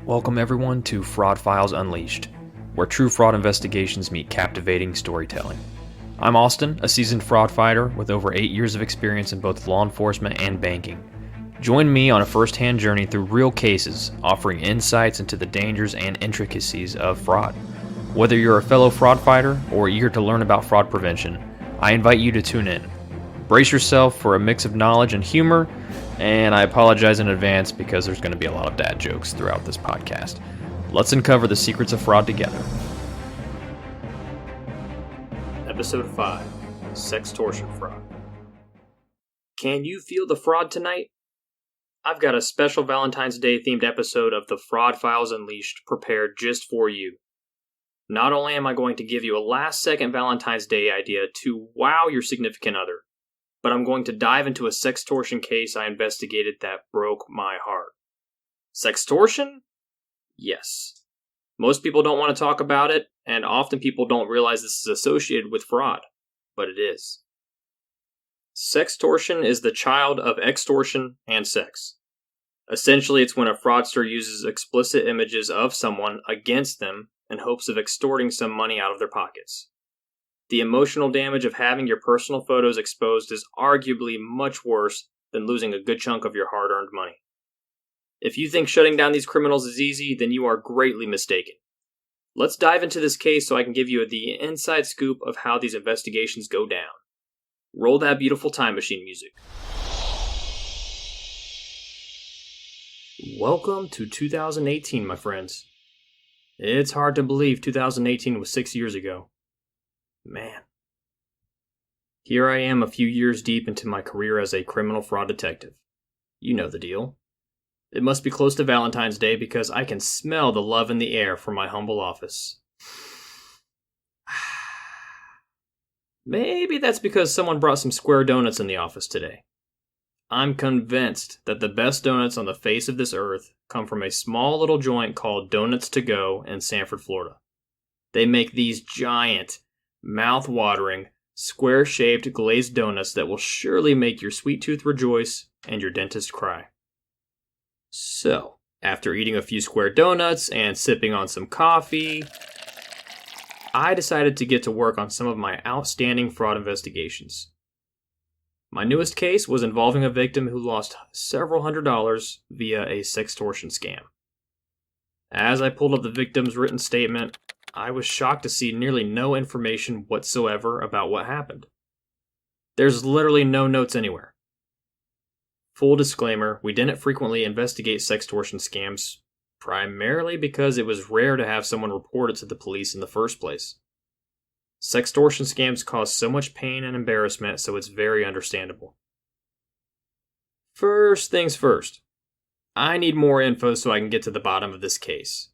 Welcome everyone to Fraud Files Unleashed, where true fraud investigations meet captivating storytelling. I'm Austin, a seasoned fraud fighter with over 8 years of experience in both law enforcement and banking. Join me on a first-hand journey through real cases, offering insights into the dangers and intricacies of fraud. Whether you're a fellow fraud fighter or eager to learn about fraud prevention, I invite you to tune in. Brace yourself for a mix of knowledge and humor, and I apologize in advance because there's going to be a lot of dad jokes throughout this podcast. Let's uncover the secrets of fraud together. Episode 5, Sextortion Fraud. Can you feel the fraud tonight? I've got a special Valentine's Day themed episode of the Fraud Files Unleashed prepared just for you. Not only am I going to give you a last-second Valentine's Day idea to wow your significant other, but I'm going to dive into a sextortion case I investigated that broke my heart. Sextortion? Yes. Most people don't want to talk about it, and often people don't realize this is associated with fraud, but it is. Sextortion is the child of extortion and sex. Essentially, it's when a fraudster uses explicit images of someone against them in hopes of extorting some money out of their pockets. The emotional damage of having your personal photos exposed is arguably much worse than losing a good chunk of your hard-earned money. If you think shutting down these criminals is easy, then you are greatly mistaken. Let's dive into this case so I can give you the inside scoop of how these investigations go down. Roll that beautiful time machine music. Welcome to 2018, my friends. It's hard to believe 2018 was 6 years ago. Man. Here I am a few years deep into my career as a criminal fraud detective. You know the deal. It must be close to Valentine's Day because I can smell the love in the air from my humble office. Maybe that's because someone brought some square donuts in the office today. I'm convinced that the best donuts on the face of this earth come from a small little joint called Donuts to Go in Sanford, Florida. They make these giant, mouth-watering, square-shaped glazed donuts that will surely make your sweet tooth rejoice and your dentist cry. So, after eating a few square donuts and sipping on some coffee, I decided to get to work on some of my outstanding fraud investigations. My newest case was involving a victim who lost several $100s via a sextortion scam. As I pulled up the victim's written statement, I was shocked to see nearly no information whatsoever about what happened. There's literally no notes anywhere. Full disclaimer, we didn't frequently investigate sextortion scams, primarily because it was rare to have someone report it to the police in the first place. Sextortion scams cause so much pain and embarrassment, so it's very understandable. First things first, I need more info so I can get to the bottom of this case.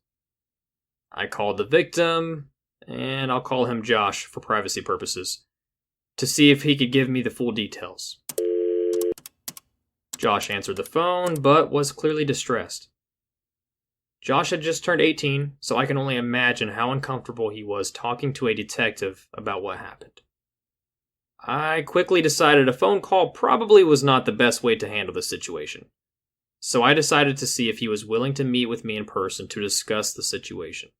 I called the victim, and I'll call him Josh for privacy purposes, to see if he could give me the full details. Josh answered the phone, but was clearly distressed. Josh had just turned 18, so I can only imagine how uncomfortable he was talking to a detective about what happened. I quickly decided a phone call probably was not the best way to handle the situation, so I decided to see if he was willing to meet with me in person to discuss the situation.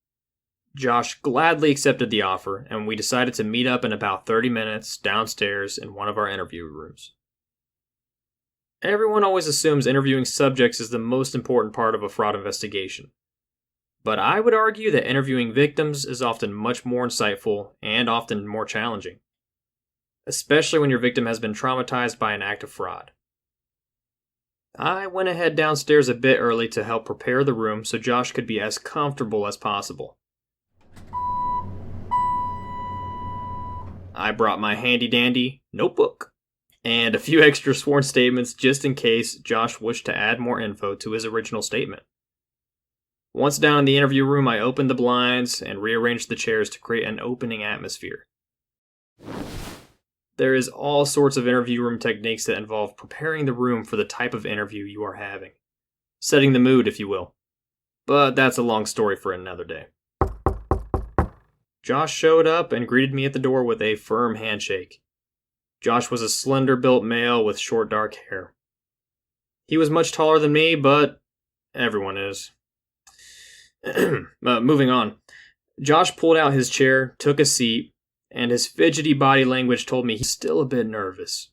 Josh gladly accepted the offer, and we decided to meet up in about 30 minutes downstairs in one of our interview rooms. Everyone always assumes interviewing subjects is the most important part of a fraud investigation. But I would argue that interviewing victims is often much more insightful and often more challenging, especially when your victim has been traumatized by an act of fraud. I went ahead downstairs a bit early to help prepare the room so Josh could be as comfortable as possible. I brought my handy-dandy notebook and a few extra sworn statements just in case Josh wished to add more info to his original statement. Once down in the interview room, I opened the blinds and rearranged the chairs to create an opening atmosphere. There is all sorts of interview room techniques that involve preparing the room for the type of interview you are having. Setting the mood, if you will. But that's a long story for another day. Josh showed up and greeted me at the door with a firm handshake. Josh was a slender-built male with short dark hair. He was much taller than me, but everyone is. Moving on. Josh pulled out his chair, took a seat, and his fidgety body language told me he's still a bit nervous.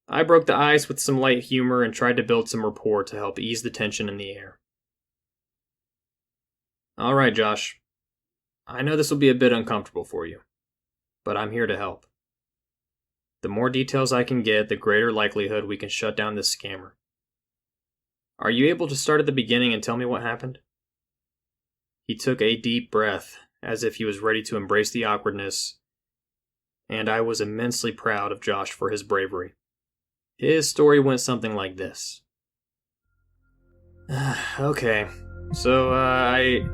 I broke the ice with some light humor and tried to build some rapport to help ease the tension in the air. All right, Josh. I know this will be a bit uncomfortable for you, but I'm here to help. The more details I can get, the greater likelihood we can shut down this scammer. Are you able to start at the beginning and tell me what happened? He took a deep breath, as if he was ready to embrace the awkwardness, and I was immensely proud of Josh for his bravery. His story went something like this. Okay, so I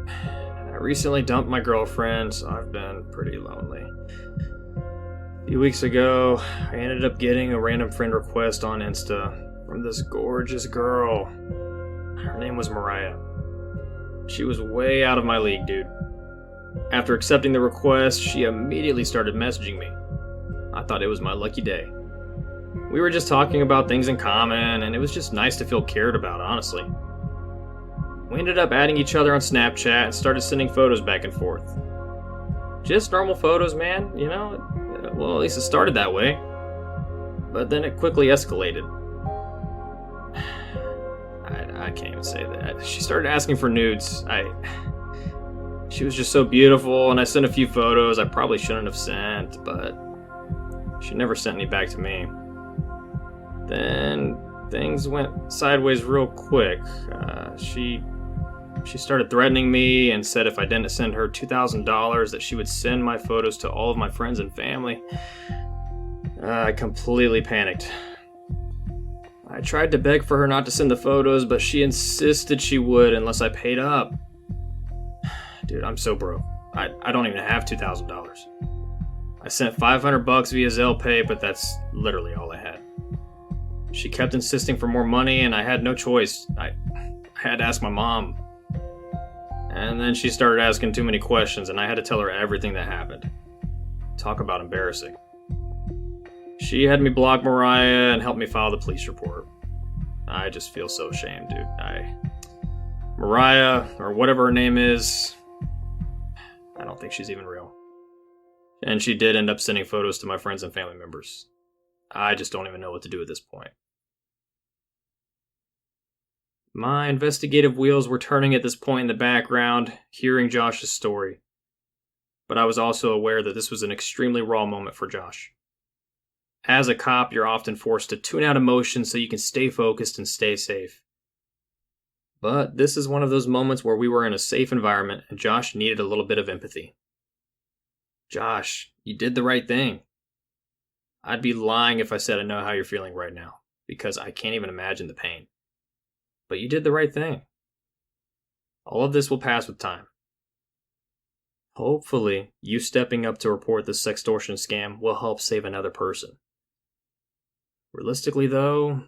recently dumped my girlfriend, so I've been pretty lonely. A few weeks ago, I ended up getting a random friend request on Insta from this gorgeous girl. Her name was Mariah. She was way out of my league, dude. After accepting the request, she immediately started messaging me. I thought it was my lucky day. We were just talking about things in common, and it was just nice to feel cared about, honestly. We ended up adding each other on Snapchat and started sending photos back and forth. Just normal photos, man, you know? Well, at least it started that way. But then it quickly escalated. I can't even say that. She started asking for nudes. She was just so beautiful, and I sent a few photos I probably shouldn't have sent, but she never sent any back to me. Then things went sideways real quick. She started threatening me and said if I didn't send her $2,000 that she would send my photos to all of my friends and family. I completely panicked. I tried to beg for her not to send the photos, but she insisted she would unless I paid up. Dude, I'm so broke. I don't even have $2,000. I sent $500 via Zelle Pay, but that's literally all I had. She kept insisting for more money, and I had no choice. I had to ask my mom. And then she started asking too many questions, and I had to tell her everything that happened. Talk about embarrassing. She had me block Mariah and help me file the police report. I just feel so ashamed, dude. Mariah, or whatever her name is, I don't think she's even real. And she did end up sending photos to my friends and family members. I just don't even know what to do at this point. My investigative wheels were turning at this point in the background, hearing Josh's story. But I was also aware that this was an extremely raw moment for Josh. As a cop, you're often forced to tune out emotions so you can stay focused and stay safe. But this is one of those moments where we were in a safe environment and Josh needed a little bit of empathy. Josh, you did the right thing. I'd be lying if I said I know how you're feeling right now, because I can't even imagine the pain. But you did the right thing. All of this will pass with time. Hopefully, you stepping up to report this sextortion scam will help save another person. Realistically, though,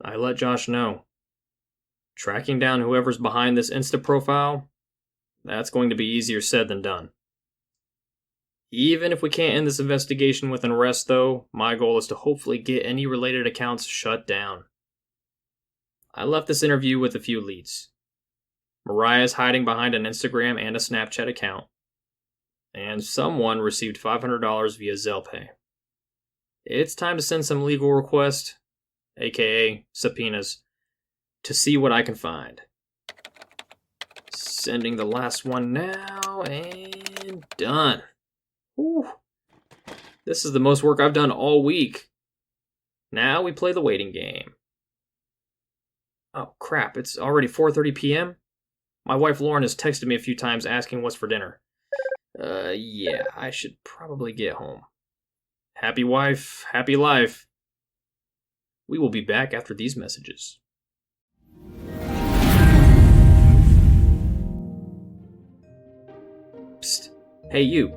I let Josh know. Tracking down whoever's behind this Insta profile, that's going to be easier said than done. Even if we can't end this investigation with an arrest, though, my goal is to hopefully get any related accounts shut down. I left this interview with a few leads. Mariah's hiding behind an Instagram and a Snapchat account. And someone received $500 via Zelle Pay. It's time to send some legal requests, aka subpoenas, to see what I can find. Sending the last one now, and done. Whew. This is the most work I've done all week. Now we play the waiting game. Oh crap, it's already 4:30 p.m.? My wife Lauren has texted me a few times asking what's for dinner. Yeah, I should probably get home. Happy wife, happy life. We will be back after these messages. Psst. Hey you.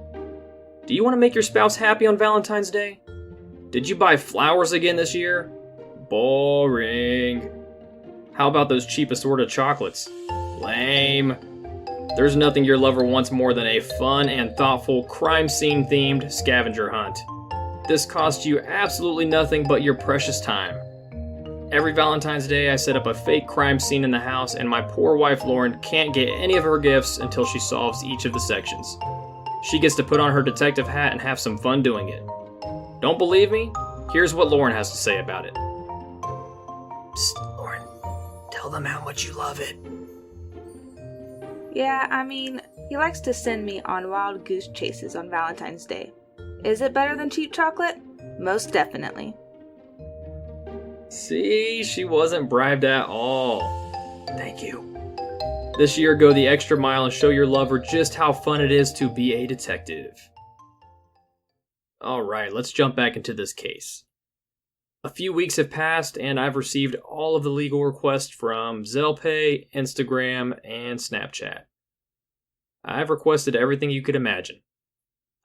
Do you want to make your spouse happy on Valentine's Day? Did you buy flowers again this year? Boring. How about those cheap assorted chocolates? Lame. There's nothing your lover wants more than a fun and thoughtful crime scene themed scavenger hunt. This costs you absolutely nothing but your precious time. Every Valentine's Day, I set up a fake crime scene in the house, and my poor wife Lauren can't get any of her gifts until she solves each of the sections. She gets to put on her detective hat and have some fun doing it. Don't believe me? Here's what Lauren has to say about it. Psst, Lauren, tell them how much you love it. Yeah, he likes to send me on wild goose chases on Valentine's Day. Is it better than cheap chocolate? Most definitely. See, she wasn't bribed at all. Thank you. This year, go the extra mile and show your lover just how fun it is to be a detective. Alright, let's jump back into this case. A few weeks have passed, and I've received all of the legal requests from ZellePay, Instagram, and Snapchat. I've requested everything you could imagine.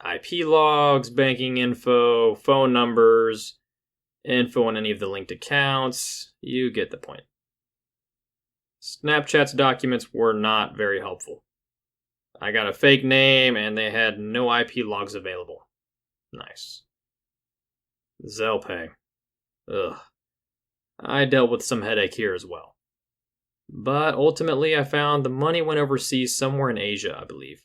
IP logs, banking info, phone numbers, info on any of the linked accounts. You get the point. Snapchat's documents were not very helpful. I got a fake name and they had no IP logs available. Nice. ZellePay. Ugh. I dealt with some headache here as well. But ultimately I found the money went overseas somewhere in Asia, I believe.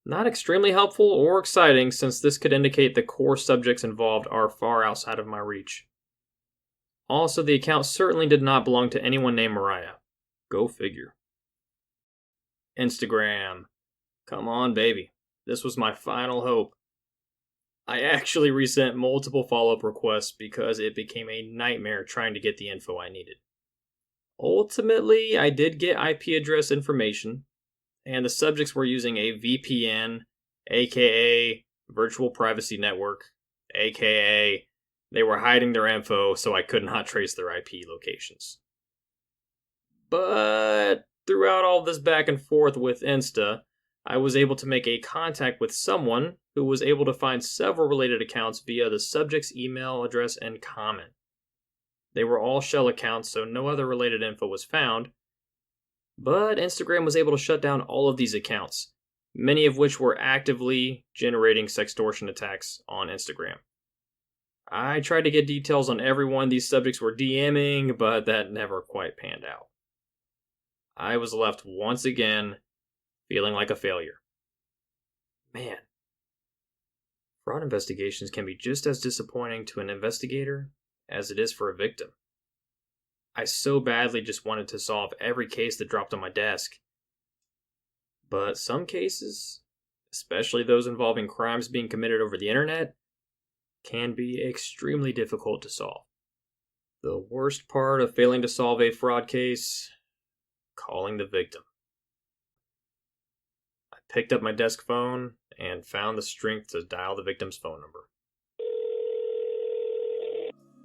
Not extremely helpful or exciting, since this could indicate the core subjects involved are far outside of my reach. Also, the account certainly did not belong to anyone named Mariah. Go figure. Instagram. Come on, baby. This was my final hope. I actually resent multiple follow-up requests because it became a nightmare trying to get the info I needed. Ultimately, I did get IP address information, and the subjects were using a VPN, aka Virtual Privacy Network, aka they were hiding their info so I could not trace their IP locations. But throughout all this back and forth with Insta, I was able to make a contact with someone who was able to find several related accounts via the subject's email address and comment. They were all shell accounts, so no other related info was found, but Instagram was able to shut down all of these accounts, many of which were actively generating sextortion attacks on Instagram. I tried to get details on everyone these subjects were DMing, but that never quite panned out. I was left once again feeling like a failure. Man, fraud investigations can be just as disappointing to an investigator as it is for a victim. I so badly just wanted to solve every case that dropped on my desk. But some cases, especially those involving crimes being committed over the internet, can be extremely difficult to solve. The worst part of failing to solve a fraud case: calling the victim. I picked up my desk phone and found the strength to dial the victim's phone number.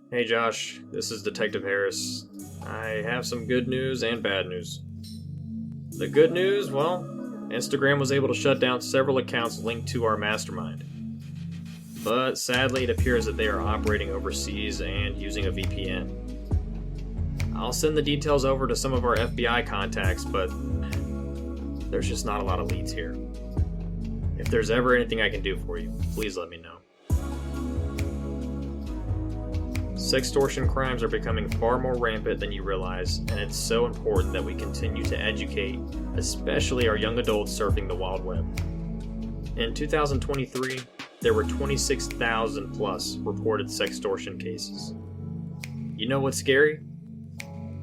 Hey Josh, this is Detective Harris. I have some good news and bad news. The good news, well, Instagram was able to shut down several accounts linked to our mastermind. But sadly, it appears that they are operating overseas and using a VPN. I'll send the details over to some of our FBI contacts, but there's just not a lot of leads here. If there's ever anything I can do for you, please let me know. Sextortion crimes are becoming far more rampant than you realize, and it's so important that we continue to educate, especially our young adults surfing the wild web. In 2023, there were 26,000 plus reported sextortion cases. You know what's scary?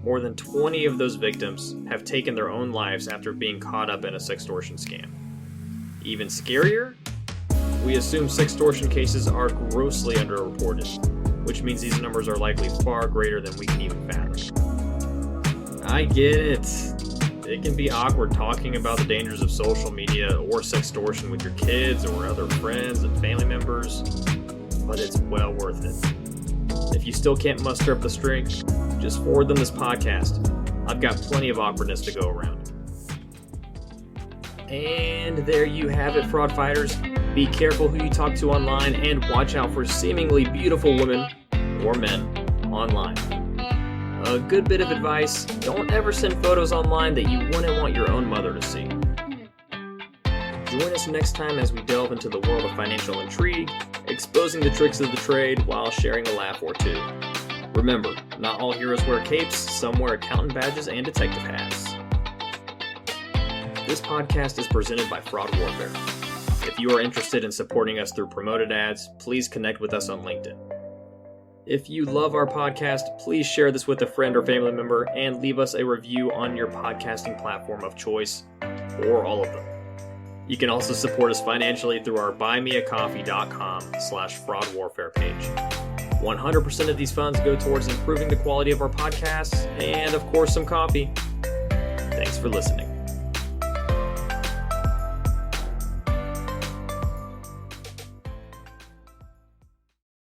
More than 20 of those victims have taken their own lives after being caught up in a sextortion scam. Even scarier? We assume sextortion cases are grossly underreported, which means these numbers are likely far greater than we can even fathom. I get it. It can be awkward talking about the dangers of social media or sextortion with your kids or other friends and family members, but it's well worth it. If you still can't muster up the strength, just forward them this podcast. I've got plenty of awkwardness to go around. And there you have it, fraud fighters. Be careful who you talk to online and watch out for seemingly beautiful women or men online. A good bit of advice: don't ever send photos online that you wouldn't want your own mother to see. Join us next time as we delve into the world of financial intrigue, exposing the tricks of the trade while sharing a laugh or two. Remember, not all heroes wear capes, some wear accountant badges and detective hats. This podcast is presented by Fraud Warfare. If you are interested in supporting us through promoted ads, please connect with us on LinkedIn. If you love our podcast, please share this with a friend or family member and leave us a review on your podcasting platform of choice, or all of them. You can also support us financially through our buymeacoffee.com/fraudwarfare page. 100% of these funds go towards improving the quality of our podcasts and, of course, some coffee. Thanks for listening.